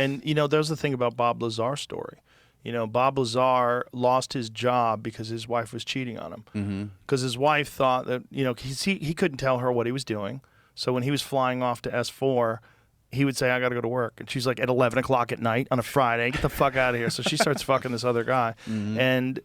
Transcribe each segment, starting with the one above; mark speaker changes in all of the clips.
Speaker 1: And, there's the thing about Bob Lazar's story. Bob Lazar lost his job because his wife was cheating on him. Because his wife thought that, he couldn't tell her what he was doing. So when he was flying off to S4, he would say, I got to go to work. And she's like, at 11 o'clock at night on a Friday, get the fuck out of here. So she starts fucking this other guy. And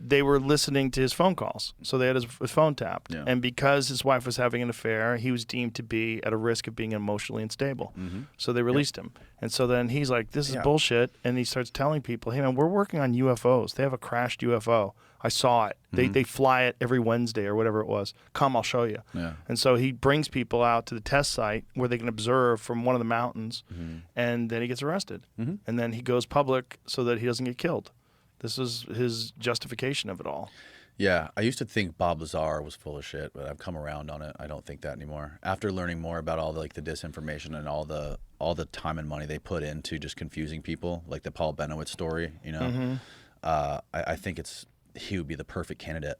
Speaker 1: they were listening to his phone calls. So they had his phone tapped.
Speaker 2: Yeah.
Speaker 1: And because his wife was having an affair, he was deemed to be at a risk of being emotionally unstable. So they released him. And so then he's like, this is bullshit. And he starts telling people, hey, man, we're working on UFOs. They have a crashed UFO. I saw it. They fly it every Wednesday or whatever it was. Come, I'll show you.
Speaker 2: Yeah.
Speaker 1: And so he brings people out to the test site where they can observe from one of the mountains. And then he gets arrested. And then he goes public so that he doesn't get killed. This is his justification of it all.
Speaker 2: Yeah, I used to think Bob Lazar was full of shit, but I've come around on it. I don't think that anymore. After learning more about all the disinformation and all the time and money they put into just confusing people, like the Paul Benowitz story, I think he would be the perfect candidate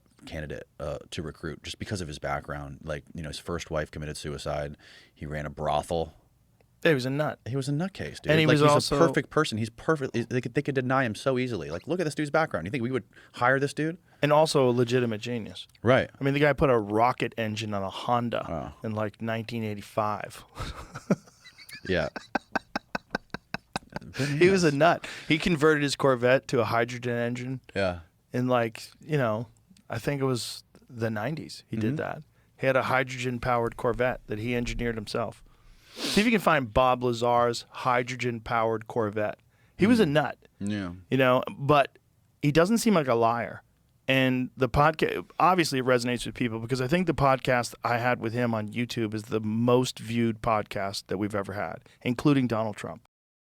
Speaker 2: to recruit just because of his background. Like, his first wife committed suicide. He ran a brothel.
Speaker 1: He was a nut.
Speaker 2: He was a nutcase, dude.
Speaker 1: And he's
Speaker 2: also a perfect person. He's perfect. They could deny him so easily. Like, look at this dude's background. You think we would hire this dude?
Speaker 1: And also a legitimate genius.
Speaker 2: Right.
Speaker 1: I mean, the guy put a rocket engine on a Honda in like 1985.
Speaker 2: Yeah.
Speaker 1: He was a nut. He converted his Corvette to a hydrogen engine.
Speaker 2: Yeah.
Speaker 1: In I think it was the 90s he did that. He had a hydrogen-powered Corvette that he engineered himself. See if you can find Bob Lazar's hydrogen-powered Corvette. He was a nut.
Speaker 2: Yeah.
Speaker 1: But he doesn't seem like a liar. And the podcast, obviously it resonates with people because I think the podcast I had with him on YouTube is the most viewed podcast that we've ever had, including Donald Trump.